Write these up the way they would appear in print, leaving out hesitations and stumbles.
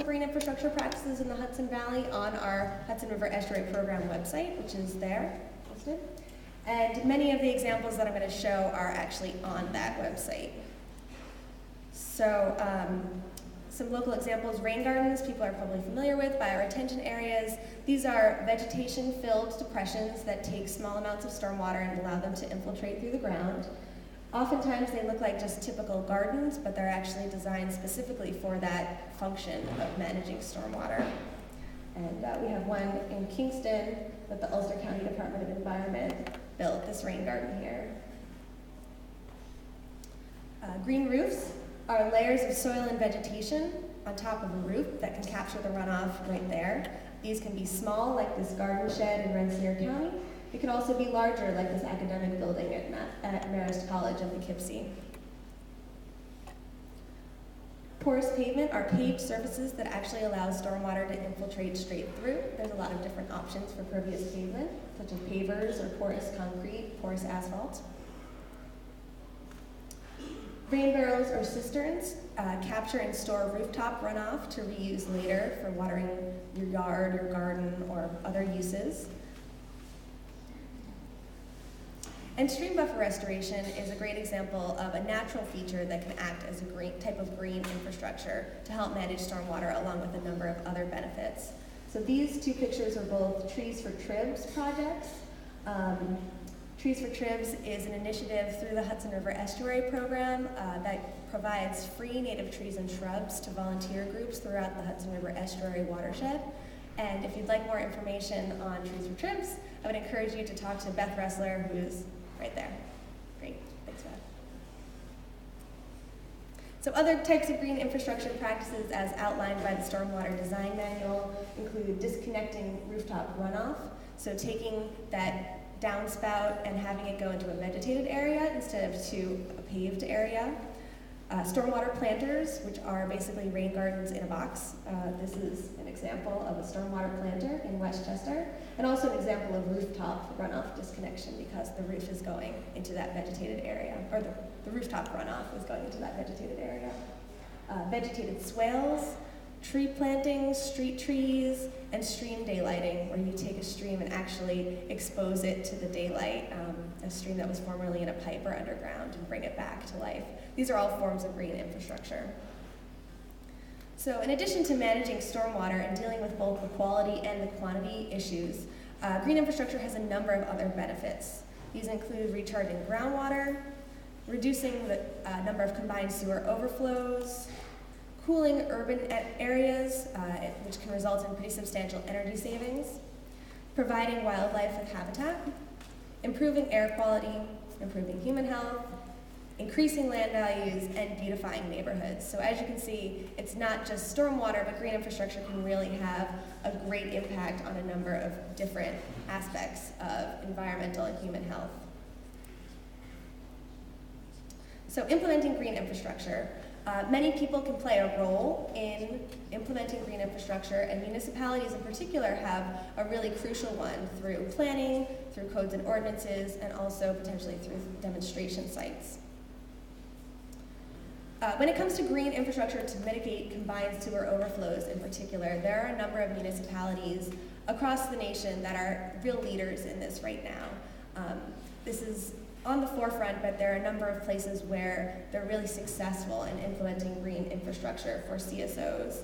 some green infrastructure practices in the Hudson Valley on our Hudson River Estuary Program website, which is there listed. And many of the examples that I'm going to show are actually on that website. So some local examples: rain gardens, people are probably familiar with, bioretention areas. These are vegetation-filled depressions that take small amounts of stormwater and allow them to infiltrate through the ground. Oftentimes they look like just typical gardens, but they're actually designed specifically for that function of managing stormwater. And we have one in Kingston that the Ulster County Department of Environment built, this rain garden here. Green roofs are layers of soil and vegetation on top of a roof that can capture the runoff right there. These can be small, like this garden shed in Rensselaer County. It can also be larger, like this academic building at Marist College in Poughkeepsie. Porous pavement are paved surfaces that actually allow stormwater to infiltrate straight through. There's a lot of different options for pervious pavement, such as pavers or porous concrete, porous asphalt. Rain barrels or cisterns capture and store rooftop runoff to reuse later for watering your yard, your garden, or other uses. And stream buffer restoration is a great example of a natural feature that can act as a type of green infrastructure to help manage stormwater, along with a number of other benefits. So these two pictures are both Trees for Tribs projects. Trees for Tribs is an initiative through the Hudson River Estuary Program that provides free native trees and shrubs to volunteer groups throughout the Hudson River Estuary watershed. And if you'd like more information on Trees for Tribs, I would encourage you to talk to Beth Ressler, who's right there. Great, thanks, Beth. So other types of green infrastructure practices as outlined by the Stormwater Design Manual include disconnecting rooftop runoff, so taking that downspout and having it go into a vegetated area instead of to a paved area. Stormwater planters, which are basically rain gardens in a box. This is an example of a stormwater planter in Westchester, and also an example of rooftop runoff disconnection because the roof is going into that vegetated area, or the rooftop runoff is going into that vegetated area. Vegetated swales, tree plantings, street trees, and stream daylighting, where you take a stream and actually expose it to the daylight, a stream that was formerly in a pipe or underground, and bring it back to life. These are all forms of green infrastructure. So in addition to managing stormwater and dealing with both the quality and the quantity issues, green infrastructure has a number of other benefits. These include recharging groundwater, reducing the number of combined sewer overflows, cooling urban areas, which can result in pretty substantial energy savings, providing wildlife with habitat, improving air quality, improving human health, increasing land values, and beautifying neighborhoods. So as you can see, it's not just stormwater, but green infrastructure can really have a great impact on a number of different aspects of environmental and human health. So implementing green infrastructure. Many people can play a role in implementing green infrastructure, and municipalities in particular have a really crucial one through planning, through codes and ordinances, and also potentially through demonstration sites. When it comes to green infrastructure to mitigate combined sewer overflows in particular, there are a number of municipalities across the nation that are real leaders in this right now. This is on the forefront, but there are a number of places where they're really successful in implementing green infrastructure for CSOs.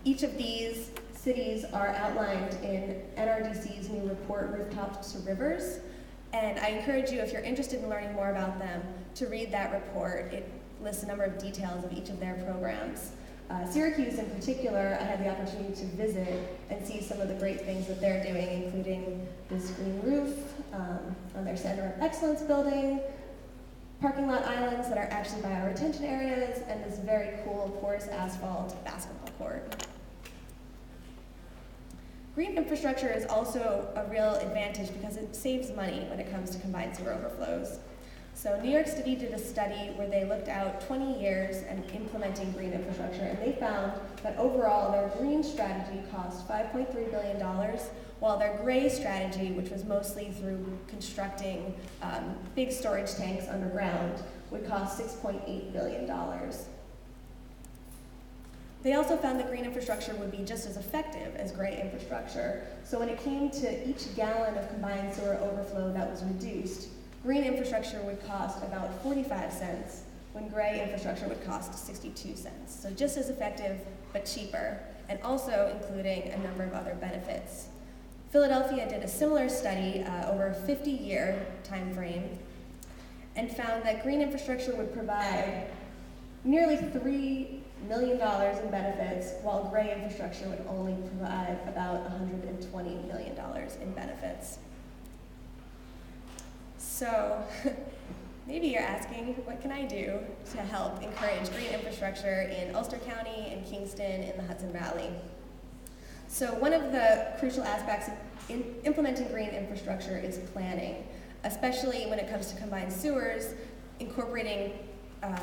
Each of these cities are outlined in NRDC's new report, Rooftops to Rivers, and I encourage you, if you're interested in learning more about them, to read that report. It lists a number of details of each of their programs. Syracuse in particular, I had the opportunity to visit and see some of the great things that they're doing, including this green roof on their Center of Excellence building, parking lot islands that are actually bioretention areas, and this very cool porous asphalt basketball court. Green infrastructure is also a real advantage because it saves money when it comes to combined sewer overflows. So New York City did a study where they looked out 20 years and implementing green infrastructure, and they found that overall their green strategy cost $5.3 billion, while their gray strategy, which was mostly through constructing big storage tanks underground, would cost $6.8 billion. They also found that green infrastructure would be just as effective as gray infrastructure. So when it came to each gallon of combined sewer overflow that was reduced, green infrastructure would cost about 45 cents, when gray infrastructure would cost 62 cents. So just as effective, but cheaper, and also including a number of other benefits. Philadelphia did a similar study over a 50-year time frame and found that green infrastructure would provide nearly $3 million in benefits, while gray infrastructure would only provide about $120 million in benefits. So maybe you're asking, what can I do to help encourage green infrastructure in Ulster County and Kingston in the Hudson Valley? So one of the crucial aspects in implementing green infrastructure is planning, especially when it comes to combined sewers, incorporating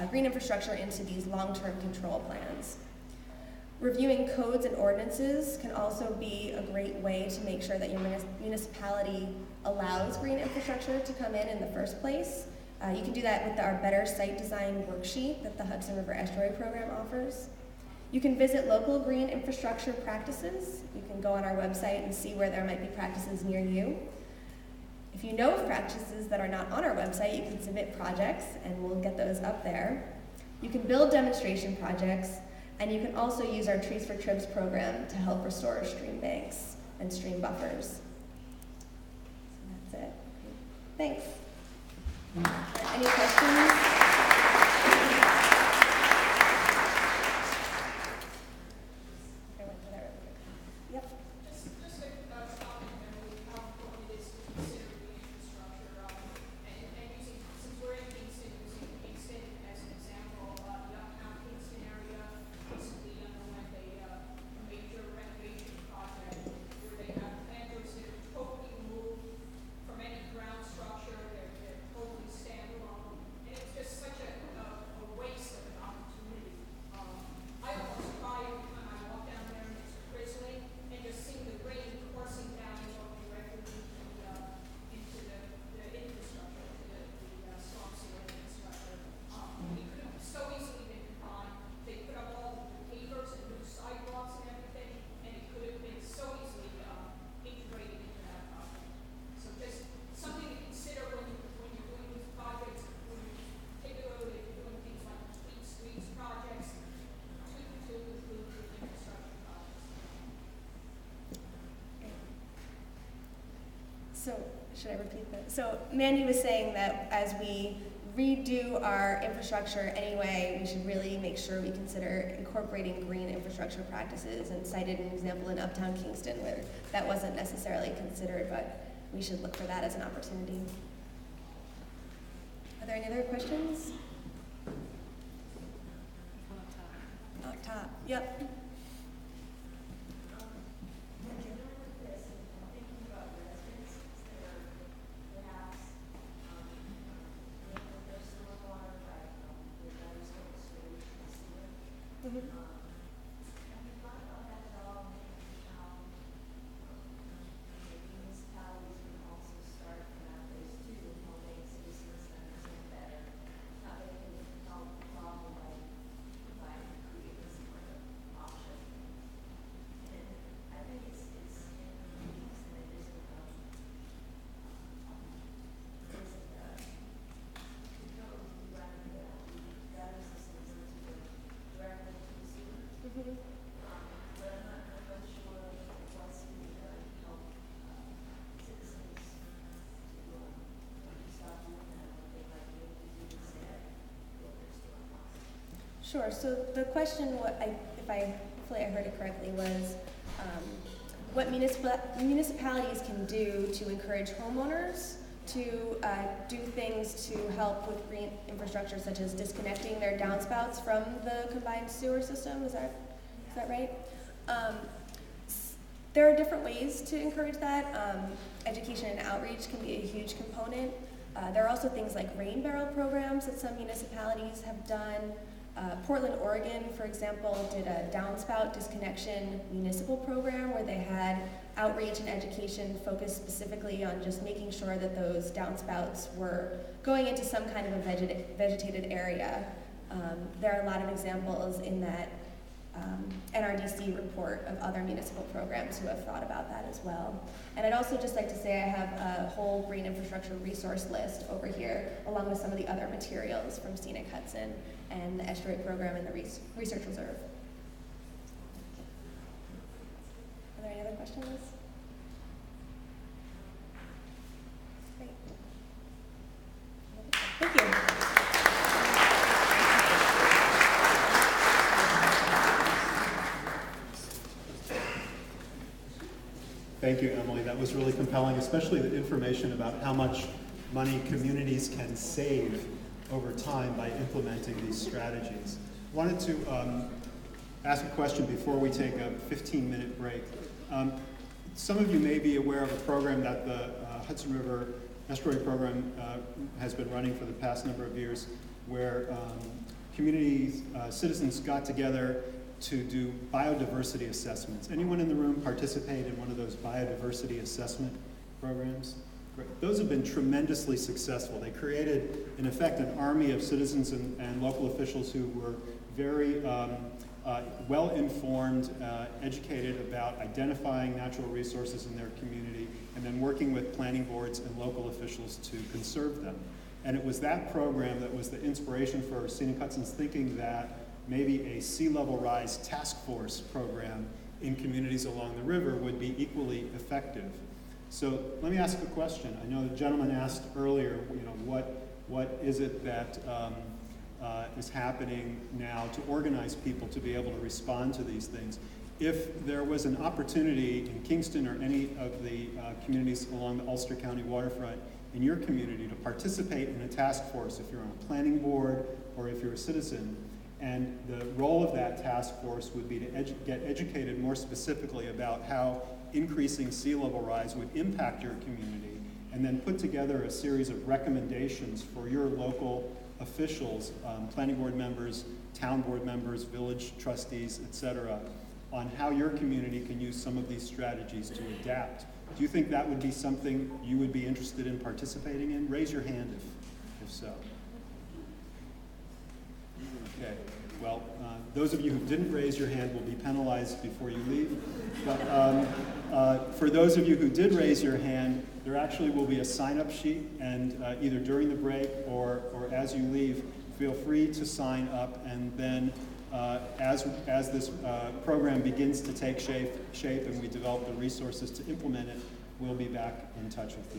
green infrastructure into these long-term control plans. Reviewing codes and ordinances can also be a great way to make sure that your municipality allows green infrastructure to come in the first place. You can do that with our Better Site Design worksheet that the Hudson River Estuary Program offers. You can visit local green infrastructure practices. You can go on our website and see where there might be practices near you. If you know of practices that are not on our website, you can submit projects and we'll get those up there. You can build demonstration projects, and you can also use our Trees for Trips program to help restore stream banks and stream buffers. So that's it. Thanks. Any questions? So, should I repeat that? So, Mandy was saying that as we redo our infrastructure anyway, we should really make sure we consider incorporating green infrastructure practices, and cited an example in Uptown Kingston where that wasn't necessarily considered, but we should look for that as an opportunity. Are there any other questions? Up top. Yep. Sure. So the question, hopefully I heard it correctly, was what municipalities can do to encourage homeowners to do things to help with green infrastructure, such as disconnecting their downspouts from the combined sewer system. Is that right? There are different ways to encourage that. Education and outreach can be a huge component. There are also things like rain barrel programs that some municipalities have done. Portland, Oregon, for example, did a downspout disconnection municipal program where they had outreach and education focused specifically on just making sure that those downspouts were going into some kind of a vegetated area. There are a lot of examples in that NRDC report of other municipal programs who have thought about that as well. And I'd also just like to say I have a whole green infrastructure resource list over here, along with some of the other materials from Scenic Hudson and the Estuary Program and the Research Reserve. Are there any other questions? Great. Thank you. Thank you, Emily. That was really compelling, especially the information about how much money communities can save over time by implementing these strategies. I wanted to ask a question before we take a 15-minute break. Some of you may be aware of a program that the Hudson River Estuary Program has been running for the past number of years, where community citizens got together to do biodiversity assessments. Anyone in the room participate in one of those biodiversity assessment programs? Great. Those have been tremendously successful. They created, in effect, an army of citizens and local officials who were very well-informed, educated about identifying natural resources in their community, and then working with planning boards and local officials to conserve them. And it was that program that was the inspiration for Scenic Hudson's thinking that maybe a sea level rise task force program in communities along the river would be equally effective. So let me ask a question. I know the gentleman asked earlier, what is it that is happening now to organize people to be able to respond to these things? If there was an opportunity in Kingston or any of the communities along the Ulster County waterfront in your community to participate in a task force, if you're on a planning board or if you're a citizen, and the role of that task force would be to get educated more specifically about how increasing sea level rise would impact your community, and then put together a series of recommendations for your local officials, planning board members, town board members, village trustees, etc., on how your community can use some of these strategies to adapt. Do you think that would be something you would be interested in participating in? Raise your hand if so. Okay, well, those of you who didn't raise your hand will be penalized before you leave. But for those of you who did raise your hand, there actually will be a sign-up sheet, and either during the break or as you leave, feel free to sign up, and then as this program begins to take shape and we develop the resources to implement it, we'll be back in touch with you.